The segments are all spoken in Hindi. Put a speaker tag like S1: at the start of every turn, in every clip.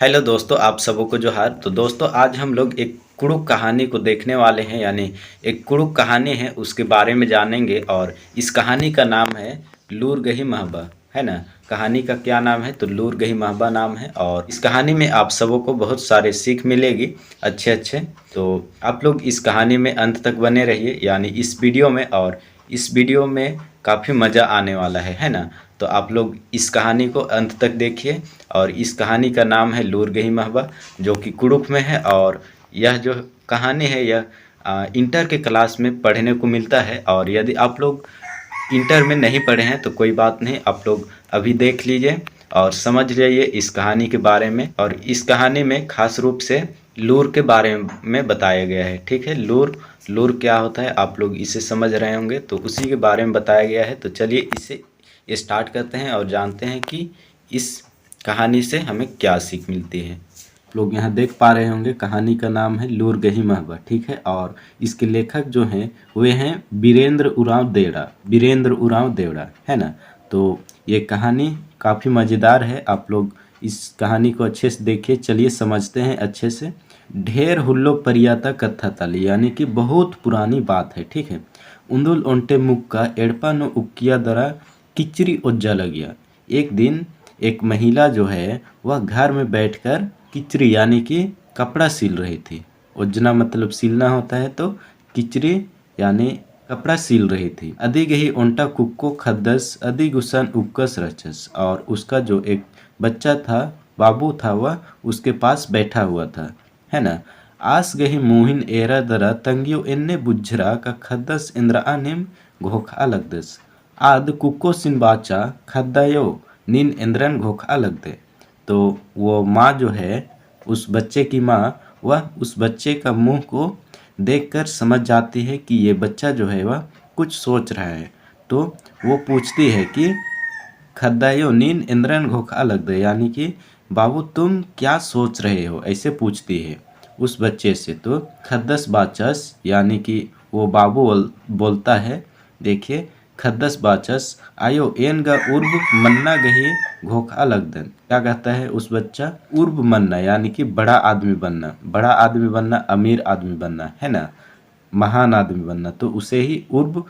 S1: हेलो दोस्तों, आप सबों को जोहार। तो दोस्तों, आज हम लोग एक कुड़ुक कहानी को देखने वाले हैं। यानी एक कुड़ुक कहानी है, उसके बारे में जानेंगे। और इस कहानी का नाम है लूर गही महबा, है ना। कहानी का क्या नाम है? तो लूर गही महबा नाम है। और इस कहानी में आप सबों को बहुत सारे सीख मिलेगी, अच्छे अच्छे। तो आप लोग इस कहानी में अंत तक बने रहिए, यानी इस वीडियो में। और इस वीडियो में काफ़ी मज़ा आने वाला है ना। तो आप लोग इस कहानी को अंत तक देखिए। और इस कहानी का नाम है लूर गही महबा, जो कि कुड़ुक में है। और यह जो कहानी है, यह इंटर के क्लास में पढ़ने को मिलता है। और यदि आप लोग इंटर में नहीं पढ़े हैं तो कोई बात नहीं, आप लोग अभी देख लीजिए और समझ जाइए इस कहानी के बारे में। और इस कहानी में खास रूप से लूर के बारे में बताया गया है, ठीक है। लूर लूर क्या होता है आप लोग इसे समझ रहे होंगे, तो उसी के बारे में बताया गया है। तो चलिए इसे स्टार्ट करते हैं और जानते हैं कि इस कहानी से हमें क्या सीख मिलती है। आप लोग यहाँ देख पा रहे होंगे, कहानी का नाम है लूर गही महबा, ठीक है। और इसके लेखक जो हैं वे हैं बीरेंद्र उरांव देवड़ा, बीरेंद्र उरांव देवड़ा, है ना। तो ये कहानी काफ़ी मज़ेदार है। आप लोग इस कहानी को अच्छे से देखिए। चलिए समझते हैं अच्छे से। ढेर हुल्लो परियाता कथा ताली, यानी कि बहुत पुरानी बात है, ठीक है। उंदुल ओंटे मुक्का एड़पा नो उक्किया दरा किचरी ओज्जा लगिया। एक दिन एक महिला जो है वह घर में बैठकर किचरी यानी कि कपड़ा सिल रही थी। ओजना मतलब सिलना होता है, तो किचरी यानी कपड़ा सिल रही थी। अधी गही ओंटा कुक्को खद्दस अधी गुसन उक्कस रचस। और उसका जो एक बच्चा था, बाबू था, वह उसके पास बैठा हुआ था, है ना। आस गही मोहिन एरा दरा तंगियो इन्ने बुज्झरा का खद्दस इंद्रा निम घोखा लगदस। आद कुको सिन बाचा खद्दायो नीन इंद्रन घोखा लग दे। तो वो माँ जो है, उस बच्चे की माँ, वह उस बच्चे का मुंह को देखकर समझ जाती है कि ये बच्चा जो है वह कुछ सोच रहा है। तो वो पूछती है कि खद्दायो नीन इंद्रन घोखा लग दे, यानी कि बाबू तुम क्या सोच रहे हो, ऐसे पूछती है उस बच्चे से। तो खद्दस बाचस यानी कि वो बाबू बोलता है, देखिए, खद्दस बाचस आयो एन गा उर्ब मन्ना गही घोखा लगदन। क्या कहता है उस बच्चा? उर्ब मन्ना यानी कि बड़ा आदमी बनना, बड़ा आदमी बनना, अमीर आदमी बनना, है ना, महान आदमी बनना। तो उसे ही उर्ब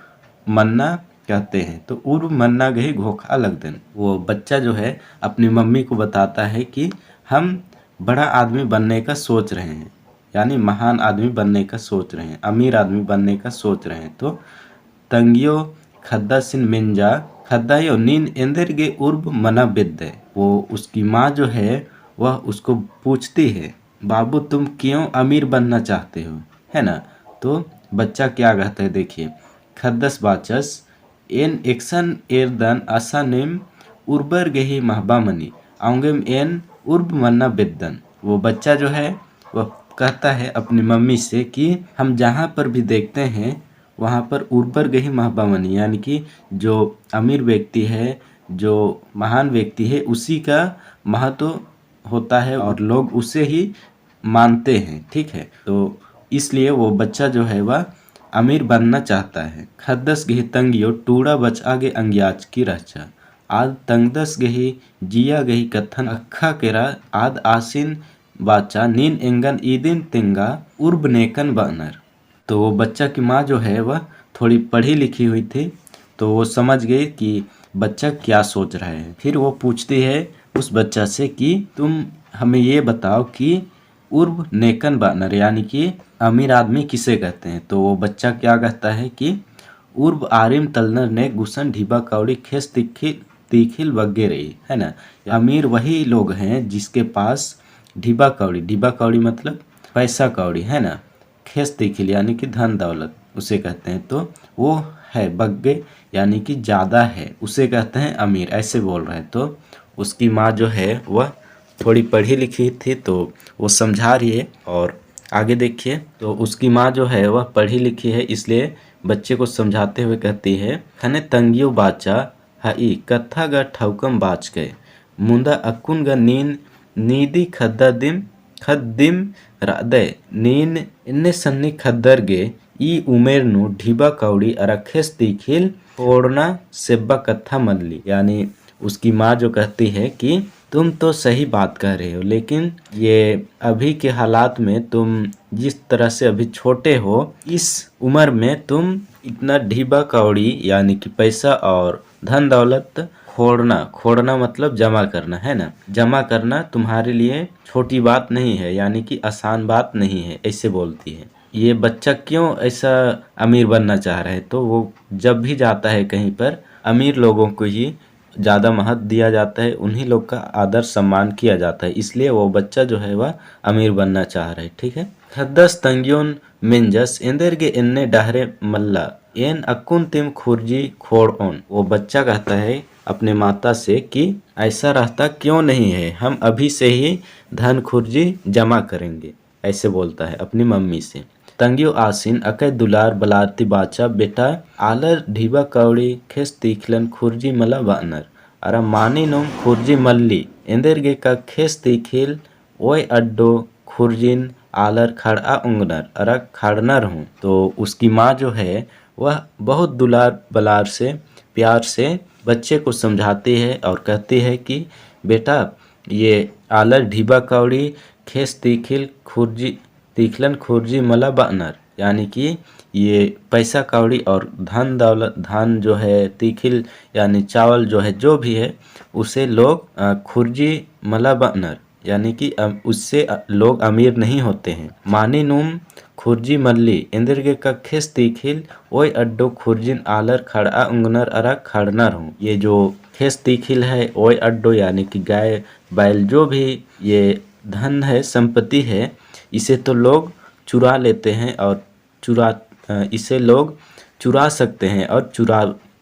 S1: मन्ना कहते हैं। तो उर्ब मन्ना गही घोखा लगदन, वो बच्चा जो है अपनी मम्मी को बताता है कि हम बड़ा आदमी बनने का सोच रहे हैं, यानी महान आदमी बनने का सोच रहे हैं, अमीर आदमी बनने का सोच रहे हैं। तो तंगियो खद्दा सिन मिंजा खद्दायो नीन इंदर गे उर्ब मना बिद्दे। वो उसकी माँ जो है वह उसको पूछती है, बाबू तुम क्यों अमीर बनना चाहते हो, है ना। तो बच्चा क्या कहता है, देखिए, खद्दस बाचस एन एक्सन एरदन असा नेम उर्बर गेही महबा मनी आउंगेम एन उर्ब मन्ना बिद्दन। वो बच्चा जो है वह कहता है अपनी मम्मी से कि हम जहाँ पर भी देखते हैं वहाँ पर उर्बर गही महबा मनी, यानी कि जो अमीर व्यक्ति है, जो महान व्यक्ति है, उसी का महत्व होता है और लोग उसे ही मानते हैं, ठीक है। तो इसलिए वो बच्चा जो है वह अमीर बनना चाहता है। खद्दस गही तंगियो टूड़ा बच आगे अंग्याज की रचा आद तंगदस गही जिया गही कथन अखा केरा आद आसिन बाचा नीन एंगन ईदिन तिंगा उर्ब नेकन बनर। तो वो बच्चा की माँ जो है वह थोड़ी पढ़ी लिखी हुई थी, तो वो समझ गई कि बच्चा क्या सोच रहा है। फिर वो पूछती है उस बच्चा से कि तुम हमें ये बताओ कि उर्ब नेकन बानर यानी कि अमीर आदमी किसे कहते हैं। तो वो बच्चा क्या कहता है कि उर्ब आरिम तलनर ने गुसन ढीबा कौड़ी खेस तिखिल तिखिल वगैरह, है ना। अमीर वही लोग हैं जिसके पास ढीबा कौड़ी मतलब पैसा कौड़ी, है ना। खेस तिखिल यानी कि धन दौलत उसे कहते हैं। तो वो है बग्गे यानी कि ज़्यादा है, उसे कहते हैं अमीर, ऐसे बोल रहे हैं। तो उसकी माँ जो है वह थोड़ी पढ़ी लिखी थी, तो वो समझा रही है। और आगे देखिए, तो उसकी माँ जो है वह पढ़ी लिखी है, इसलिए बच्चे को समझाते हुए कहती है, खने तंगियो बाचा हाई कथा गा ठौकम बाच गए मुंदा अकुन गा नीन नीदी खद्दिम रादे नीन इन्ने सन्नी खद्दर गे ई उमेर नु ढीबा कौड़ी अरखेस तीखिल फोड़ना सेब्बा कथा मल्ली। यानी उसकी माँ जो कहती है कि तुम तो सही बात कह रहे हो, लेकिन ये अभी के हालात में तुम जिस तरह से अभी छोटे हो, इस उम्र में तुम इतना ढीबा कौड़ी यानी कि पैसा और धन दौलत खोड़ना खोड़ना मतलब जमा करना है ना, जमा करना तुम्हारे लिए छोटी बात नहीं है, यानी कि आसान बात नहीं है, ऐसे बोलती है। ये बच्चा क्यों ऐसा अमीर बनना चाह रहा है, तो वो जब भी जाता है कहीं पर अमीर लोगों को ही ज़्यादा महत्व दिया जाता है, उन्हीं लोग का आदर सम्मान किया जाता है, इसलिए वो बच्चा जो है वह अमीर बनना चाह रहा है। ठीक है। खद्दस तंग्योन मिंजस इंदरगे इन्ने डहरे मल्ला एन अकुन तिम खुर्जी खोड़ ओन। वो बच्चा कहता है अपने माता से कि ऐसा रास्ता क्यों नहीं है, हम अभी से ही धन खुर्जी जमा करेंगे, ऐसे बोलता है अपनी मम्मी से। तंगियो आसिन अकय दुलार बलारती बाचा बेटा आलर ढीबा कौड़ी खेस तीखलन खुर्जी मला बानर अरा मानी नोम खुर्जी मल्ली इंदरगे का खेस तीखिल ओय अड्डो खुर्जिन आलर खड़ा उंगनर अरा खड़नर हूँ। तो उसकी माँ जो है वह बहुत दुलार बलार से प्यार से बच्चे को समझाती है और कहती है कि बेटा ये आलर ढीबा कौड़ी खेस तीखिल खुर्जी तीखलन खुर्जी मला बानर, यानी कि ये पैसा कौड़ी और धन दौलत धन जो है तीखिल यानी चावल जो है जो भी है उसे लोग खुर्जी मला बानर यानी कि उससे लोग अमीर नहीं होते हैं। मानी नूम खुर्जी मल्ली इंद्रगे का खेस तीखिल ओय अड्डो खुर्जिन आलर खड़ा उंगनर अरा खड़नर हूँ। ये जो खेस तीखिल है ओय अड्डो यानी कि गाय बैल जो भी ये धन है संपत्ति है, इसे तो लोग चुरा लेते हैं और इसे लोग चुरा सकते हैं और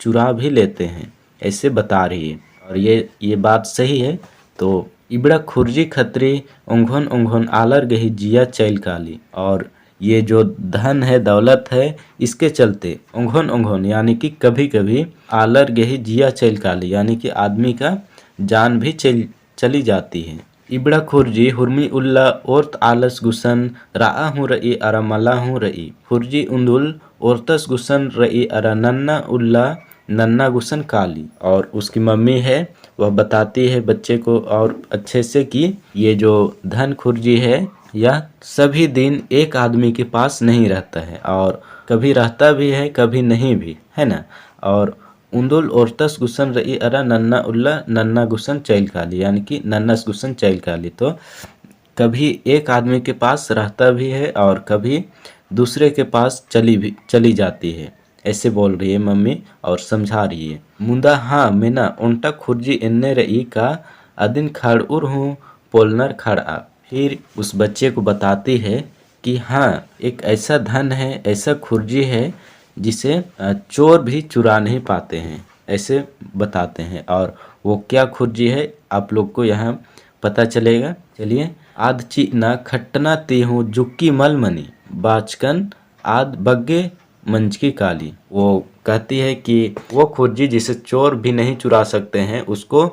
S1: चुरा भी लेते हैं, ऐसे बता रही है। और ये बात सही है। तो इबड़ा खुर्जी खत्री उंघोन उंघोन आलर गही जिया चैल काली, और ये जो धन है दौलत है इसके चलते उंघोन उंघोन यानी कि कभी कभी आलर गही जिया चैल काली यानी कि आदमी का जान भी चली जाती है। इबड़ा खुर्जी हुर्मी उल्ला ओर्त आलस गुसन राआ हूँ रई अरा मला हूँ रई खुर्जी उंदुल ओर्तस गुसन रई अरा नन्ना उल्ला नन्ना गुसन काली। और उसकी मम्मी है वह बताती है बच्चे को और अच्छे से कि ये जो धन खुर्जी है यह सभी दिन एक आदमी के पास नहीं रहता है, और कभी रहता भी है कभी नहीं भी, है ना। और उंदुल ओर्तस गुसन रई अरा नन्ना उल्ला नन्ना गुसन चैल काली यानी कि नन्नस गुसन चैल काली। तो कभी एक आदमी के पास रहता भी है और कभी दूसरे के पास चली जाती है, ऐसे बोल रही है मम्मी और समझा रही है। मुंदा हाँ मेना उल्टा खुर्जी इन्ने रई का अदिन खड़उर हूँ पोलनर खड़ा। फिर उस बच्चे को बताती है कि हाँ एक ऐसा धन है ऐसा खुर्जी है जिसे चोर भी चुरा नहीं पाते हैं, ऐसे बताते हैं। और वो क्या खुर्जी है आप लोग को यहाँ पता चलेगा। चलिए। आद चीना खट्टना ती हूँ जुक्की मलमनी बाचकन आद बग्गे मंच की काली। वो कहती है कि वो खुर्जी जिसे चोर भी नहीं चुरा सकते हैं उसको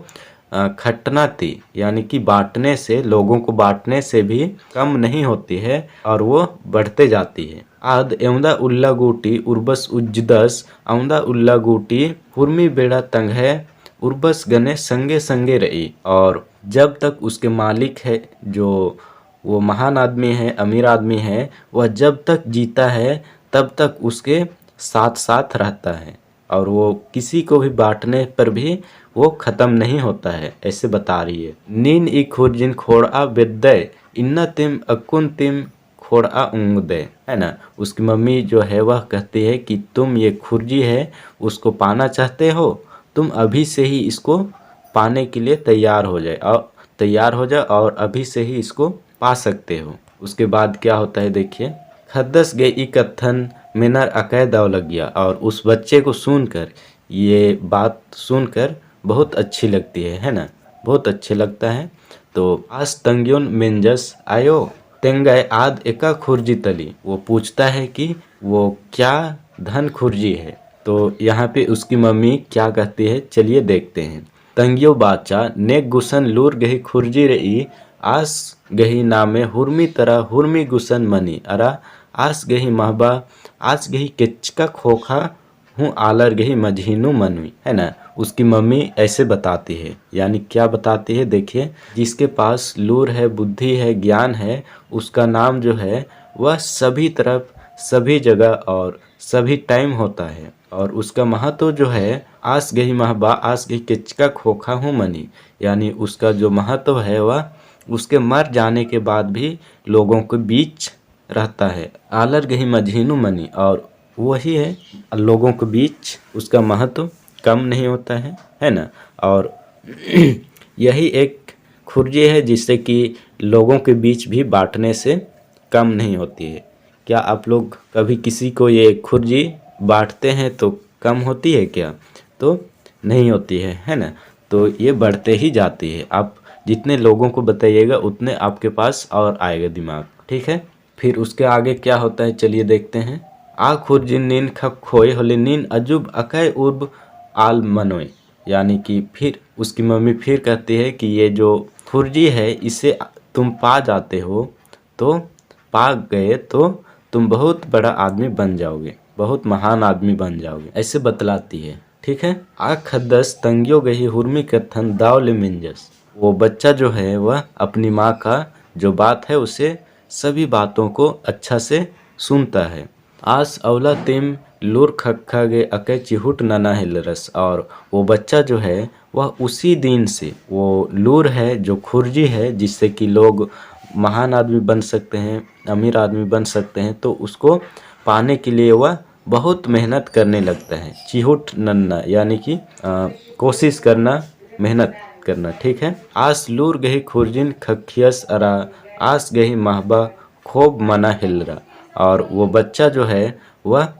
S1: खटना थी यानी कि बांटने से लोगों को बांटने से भी कम नहीं होती है और वो बढ़ते जाती है। आद एवदा उल्ला गुटी उर्बस उज्जदस औंदा उल्ला गुटी हुर्मी बेड़ा तंग है उर्बस गने संगे संगे रही। और जब तक उसके मालिक है जो वो महान आदमी है अमीर आदमी है, वह जब तक जीता है तब तक उसके साथ साथ रहता है और वो किसी को भी बांटने पर भी वो ख़त्म नहीं होता है, ऐसे बता रही है। नीन ई खुर्जिन खोड़ा बेदय इन्ना तिम अकुन तिम खोड़ा उंग दे, है ना। उसकी मम्मी जो है वह कहती है कि तुम ये खुर्जी है उसको पाना चाहते हो, तुम अभी से ही इसको पाने के लिए तैयार हो जाए और अभी से ही इसको पा सकते हो। उसके बाद क्या होता है देखिए। खद्दस गई कत्थन मिनर अकैदाव लग गया, और उस बच्चे को सुनकर ये बात सुनकर बहुत अच्छी लगती है ना, बहुत अच्छे लगता है। तो आज तंग्योन मिंजस आयो तेंगाय आद एका खुर्जी तली। वो पूछता है कि वो क्या धन खुर्जी है। तो यहाँ पे उसकी मम्मी क्या कहती है चलिए देखते हैं। तंगियो बाचा नेक गुसन लूर गही खुर्जी रही आस गही नामे हुर्मी तरह हुर्मी गुसन मनी अरा आस गही महबा आस गही किचका खोखा हूँ आलर गही मझीनू मनवी, है ना। उसकी मम्मी ऐसे बताती है, यानी क्या बताती है देखिए, जिसके पास लूर है, बुद्धि है, ज्ञान है, उसका नाम जो है वह सभी तरफ, सभी जगह और सभी टाइम होता है। और उसका महत्व जो है, आस गई महबा आस गई केचका खोखा हूँ मनी, यानी उसका जो महत्व है वह उसके मर जाने के बाद भी लोगों के बीच रहता है। आलर गही मझीनू मनी, और वही है, लोगों के बीच उसका महत्व कम नहीं होता है ना। और यही एक खुर्जी है जिससे कि लोगों के बीच भी बांटने से कम नहीं होती है। क्या आप लोग कभी किसी को ये खुर्जी बांटते हैं तो कम होती है क्या? तो नहीं होती है ना। तो ये बढ़ते ही जाती है, आप जितने लोगों को बताइएगा उतने आपके पास और आएगा दिमाग, ठीक है। फिर उसके आगे क्या होता है चलिए देखते हैं। आ खुर्जिन नीन खप खोए होले नीन अजुब अकय उर्ब आल मनोय, यानी कि फिर उसकी मम्मी फिर कहती है कि ये जो खुर्जी है इसे तुम पा जाते हो, तो पा गए तो तुम बहुत बड़ा आदमी बन जाओगे, बहुत महान आदमी बन जाओगे, ऐसे बतलाती है, ठीक है। आ खद्दस तंगियो गही हुर्मी कथन दावले मिंजस, वो बच्चा जो है वह अपनी माँ का जो बात है उसे सभी बातों को अच्छा से सुनता है। आस अवला तेम लूर खक्खा गे अकै चिहुट नना हिलरस, और वो बच्चा जो है वह उसी दिन से, वो लूर है जो खुर्जी है जिससे कि लोग महान आदमी बन सकते हैं, अमीर आदमी बन सकते हैं, तो उसको पाने के लिए वह बहुत मेहनत करने लगता है। चिहुट नन्ना यानी कि कोशिश करना, मेहनत करना, ठीक है। आस लूर गही खुर्जिन खखियस अरा आस गही महबा खूब मना हिलरा, और वो बच्चा जो है वह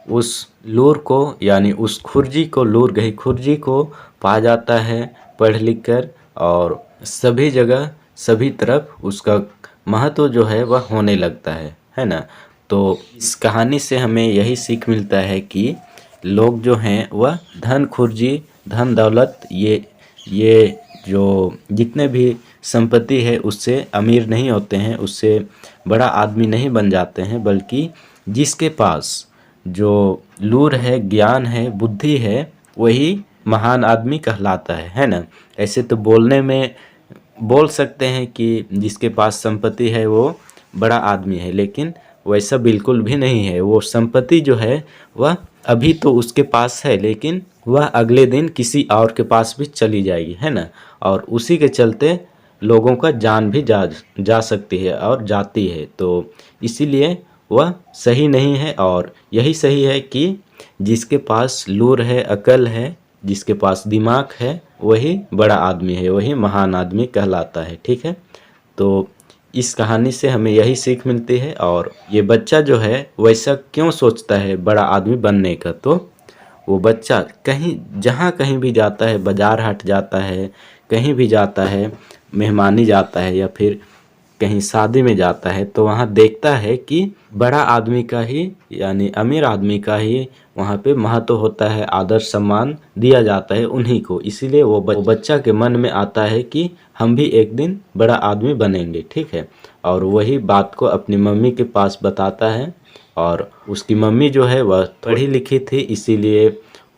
S1: उस लूर को, यानी उस खुर्जी को, लूर गही खुर्जी को पा जाता है पढ़ लिख कर, और सभी जगह सभी तरफ उसका महत्व जो है वह होने लगता है ना। तो इस कहानी से हमें यही सीख मिलता है कि लोग जो हैं वह धन खुर्जी, धन दौलत, ये जो जितने भी संपत्ति है उससे अमीर नहीं होते हैं, उससे बड़ा आदमी नहीं बन जाते हैं, बल्कि जिसके पास जो लूर है, ज्ञान है, बुद्धि है, वही महान आदमी कहलाता है ना। ऐसे तो बोलने में बोल सकते हैं कि जिसके पास संपत्ति है वो बड़ा आदमी है, लेकिन वैसा बिल्कुल भी नहीं है। वो संपत्ति जो है वह अभी तो उसके पास है, लेकिन वह अगले दिन किसी और के पास भी चली जाएगी, है ना। और उसी के चलते लोगों का जान भी जा सकती है और जाती है। तो इसीलिए वह सही नहीं है, और यही सही है कि जिसके पास लूर है, अकल है, जिसके पास दिमाग है, वही बड़ा आदमी है, वही महान आदमी कहलाता है, ठीक है। तो इस कहानी से हमें यही सीख मिलती है। और ये बच्चा जो है वैसा क्यों सोचता है बड़ा आदमी बनने का, तो वो बच्चा कहीं, जहाँ कहीं भी जाता है, बाजार हाट जाता है, कहीं भी जाता है, मेहमानी जाता है या फिर कहीं शादी में जाता है, तो वहाँ देखता है कि बड़ा आदमी का ही, यानी अमीर आदमी का ही वहाँ पे महत्व होता है, आदर सम्मान दिया जाता है उन्हीं को। इसीलिए वो बच्चा के मन में आता है कि हम भी एक दिन बड़ा आदमी बनेंगे, ठीक है। और वही बात को अपनी मम्मी के पास बताता है, और उसकी मम्मी जो है वह पढ़ी लिखी थी, इसीलिए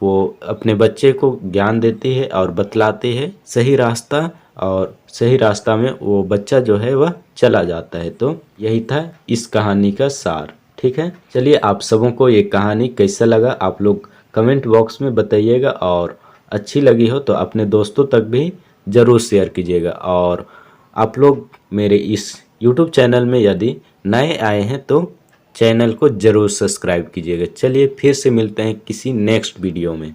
S1: वो अपने बच्चे को ज्ञान देती है और बतलाती है सही रास्ता, और सही रास्ता में वो बच्चा जो है वह चला जाता है। तो यही था इस कहानी का सार, ठीक है। चलिए, आप सबों को ये कहानी कैसा लगा आप लोग कमेंट बॉक्स में बताइएगा, और अच्छी लगी हो तो अपने दोस्तों तक भी ज़रूर शेयर कीजिएगा। और आप लोग मेरे इस YouTube चैनल में यदि नए आए हैं तो चैनल को ज़रूर सब्सक्राइब कीजिएगा। चलिए फिर से मिलते हैं किसी नेक्स्ट वीडियो में।